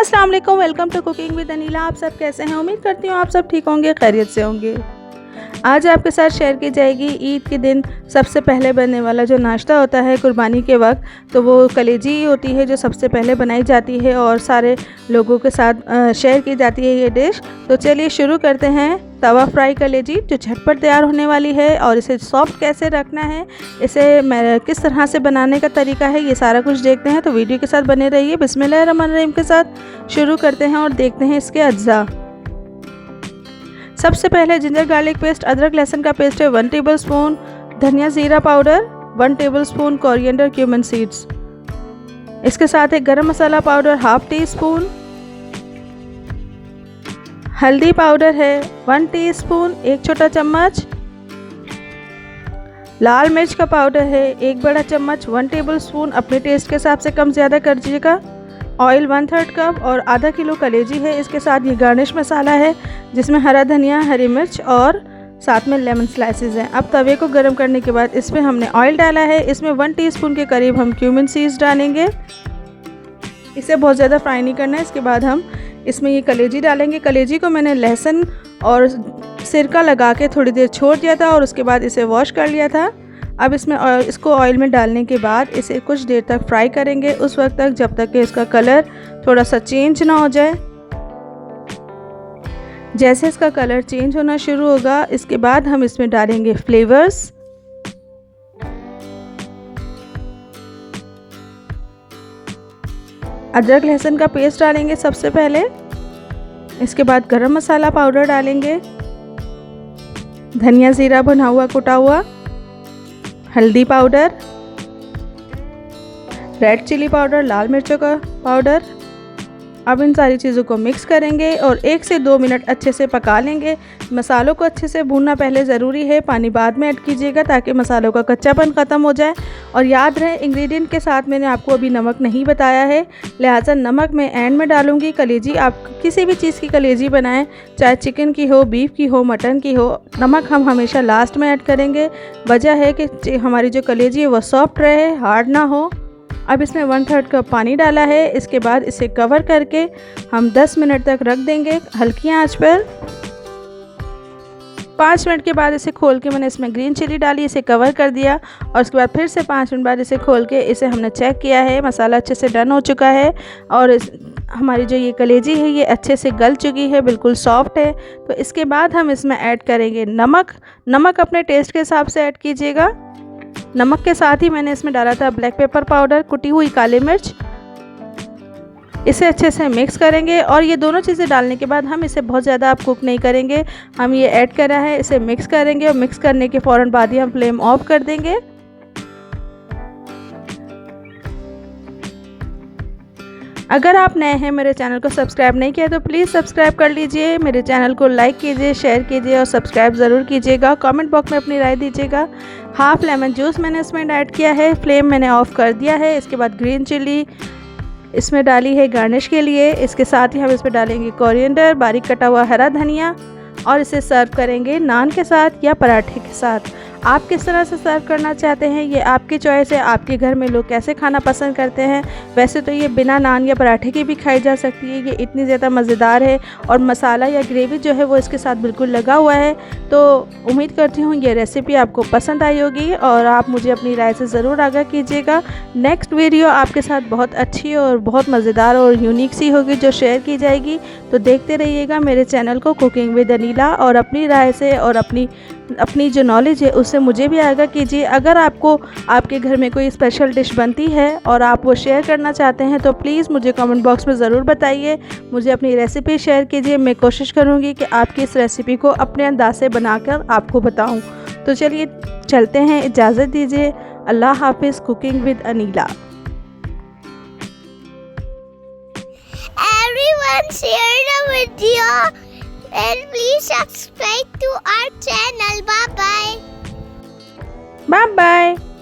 अस्सलाम वालेकुम, welcome to cooking with Anila. आप सब कैसे हैं? उम्मीद करती हूँ आप सब ठीक होंगे, खैरियत से होंगे। आज आपके साथ शेयर की जाएगी ईद के दिन सबसे पहले बनने वाला जो नाश्ता होता है कुर्बानी के वक्त, तो वो कलेजी होती है जो सबसे पहले बनाई जाती है और सारे लोगों के साथ शेयर की जाती है ये डिश। तो चलिए शुरू करते हैं। तवा फ्राई कलेजी जो झटपट तैयार होने वाली है और इसे सॉफ्ट कैसे रखना है, इसे किस तरह से बनाने का तरीका है, ये सारा कुछ देखते हैं। तो वीडियो के साथ बने रहिए। बिस्मिल्लाहिर्रहमानिर्रहीम के साथ शुरू करते हैं और देखते हैं इसके अज्जा। सबसे पहले जिंजर गार्लिक पेस्ट, अदरक लहसुन का पेस्ट है 1 टेबलस्पून, धनिया जीरा powder 1 tablespoon, coriander cumin seeds. इसके साथ एक गरम मसाला पाउडर 1/2 टीस्पून, हल्दी पाउडर है 1 टीस्पून 1 छोटा चम्मच, लाल मिर्च का पाउडर है 1 बड़ा चम्मच 1 टेबलस्पून, अपने टेस्ट के हिसाब से कम ज़्यादा कर दीजिएगा। ऑयल 1/3 कप और आधा किलो कलेजी है। इसके साथ ये गार्निश मसाला है जिसमें हरा धनिया, हरी मिर्च और साथ में लेमन स्लाइसेस हैं। अब तवे को गर्म करने के बाद इसमें हमने ऑयल डाला है। इसमें 1 टीस्पून के करीब हम क्यूमिन सीड्स डालेंगे। इसे बहुत ज़्यादा फ्राई नहीं करना है। इसके बाद हम इसमें ये कलेजी डालेंगे। कलेजी को मैंने लहसुन और सिरका लगा के थोड़ी देर छोड़ दिया था और उसके बाद इसे वॉश कर लिया था। अब इसको ऑयल में डालने के बाद इसे कुछ देर तक फ्राई करेंगे, उस वक्त तक जब तक कि इसका कलर थोड़ा सा चेंज ना हो जाए। जैसे इसका कलर चेंज होना शुरू होगा, इसके बाद हम इसमें डालेंगे फ्लेवर्स। अदरक लहसुन का पेस्ट डालेंगे सबसे पहले। इसके बाद गरम मसाला पाउडर डालेंगे, धनिया जीरा भुना हुआ कुटा हुआ, हल्दी पाउडर, रेड चिली पाउडर, लाल मिर्चों का पाउडर। अब इन सारी चीज़ों को मिक्स करेंगे और 1 से 2 मिनट अच्छे से पका लेंगे। मसालों को अच्छे से भूनना पहले ज़रूरी है, पानी बाद में ऐड कीजिएगा ताकि मसालों का कच्चापन ख़त्म हो जाए। और याद रहे इंग्रेडिएंट के साथ मैंने आपको अभी नमक नहीं बताया है, लिहाजा नमक मैं एंड में डालूंगी। कलेजी आप किसी भी चीज़ की कलेजी बनाएं, चाहे चिकन की हो, बीफ की हो, मटन की हो, नमक हम हमेशा लास्ट में ऐड करेंगे। वजह है कि हमारी जो कलेजी है वो सॉफ्ट रहे, हार्ड ना हो। अब इसमें 1/3 कप पानी डाला है। इसके बाद इसे कवर करके हम 10 मिनट तक रख देंगे हल्की आंच पर। 5 मिनट के बाद इसे खोल के मैंने इसमें ग्रीन चिली डाली, इसे कवर कर दिया और उसके बाद फिर से 5 मिनट बाद इसे खोल के इसे हमने चेक किया है। मसाला अच्छे से डन हो चुका है और हमारी जो ये कलेजी है ये अच्छे से गल चुकी है, बिल्कुल सॉफ्ट है। तो इसके बाद हम इसमें ऐड करेंगे नमक अपने टेस्ट के हिसाब से ऐड कीजिएगा। नमक के साथ ही मैंने इसमें डाला था ब्लैक पेपर पाउडर, कुटी हुई काली मिर्च। इसे अच्छे से मिक्स करेंगे और ये दोनों चीज़ें डालने के बाद हम इसे बहुत ज़्यादा आप कुक नहीं करेंगे, हम ये ऐड करा है, इसे मिक्स करेंगे और मिक्स करने के फ़ौरन बाद ही हम फ्लेम ऑफ कर देंगे। अगर आप नए हैं, मेरे चैनल को सब्सक्राइब नहीं किया तो प्लीज़ सब्सक्राइब कर लीजिए। मेरे चैनल को लाइक कीजिए, शेयर कीजिए और सब्सक्राइब ज़रूर कीजिएगा। कमेंट बॉक्स में अपनी राय दीजिएगा। 1/2 लेमन जूस मैंने इसमें ऐड किया है। फ्लेम मैंने ऑफ़ कर दिया है। इसके बाद ग्रीन चिली इसमें डाली है गार्निश के लिए। इसके साथ ही हम इसमें डालेंगे कोरिएंडर, बारीक कटा हुआ हरा धनिया और इसे सर्व करेंगे नान के साथ या पराठे के साथ। आप किस तरह से सर्व करना चाहते हैं ये आपकी चॉइस है। आपके घर में लोग कैसे खाना पसंद करते हैं। वैसे तो ये बिना नान या पराठे की भी खाई जा सकती है। ये इतनी ज़्यादा मज़ेदार है और मसाला या ग्रेवी जो है वो इसके साथ बिल्कुल लगा हुआ है। तो उम्मीद करती हूँ ये रेसिपी आपको पसंद आई होगी और आप मुझे अपनी राय से ज़रूर आगाह कीजिएगा। नेक्स्ट वीडियो आपके साथ बहुत अच्छी और बहुत मज़ेदार और यूनिक सी होगी जो शेयर की जाएगी। तो देखते रहिएगा मेरे चैनल को कुकिंग विद अनीला और अपनी राय से और अपनी जो नॉलेज है उससे मुझे भी आगाह कीजिए। अगर आपको आपके घर में कोई स्पेशल डिश बनती है और आप वो शेयर करना चाहते हैं तो प्लीज़ मुझे कमेंट बॉक्स में ज़रूर बताइए, मुझे अपनी रेसिपी शेयर कीजिए। मैं कोशिश करूँगी कि आपकी इस रेसिपी को अपने अंदाज से बनाकर आपको बताऊँ। तो चलिए चलते हैं, इजाज़त दीजिए। अल्लाह हाफिज़। Cooking with Anila. Everyone share the video and please subscribe to our channel. Bye bye. Bye bye.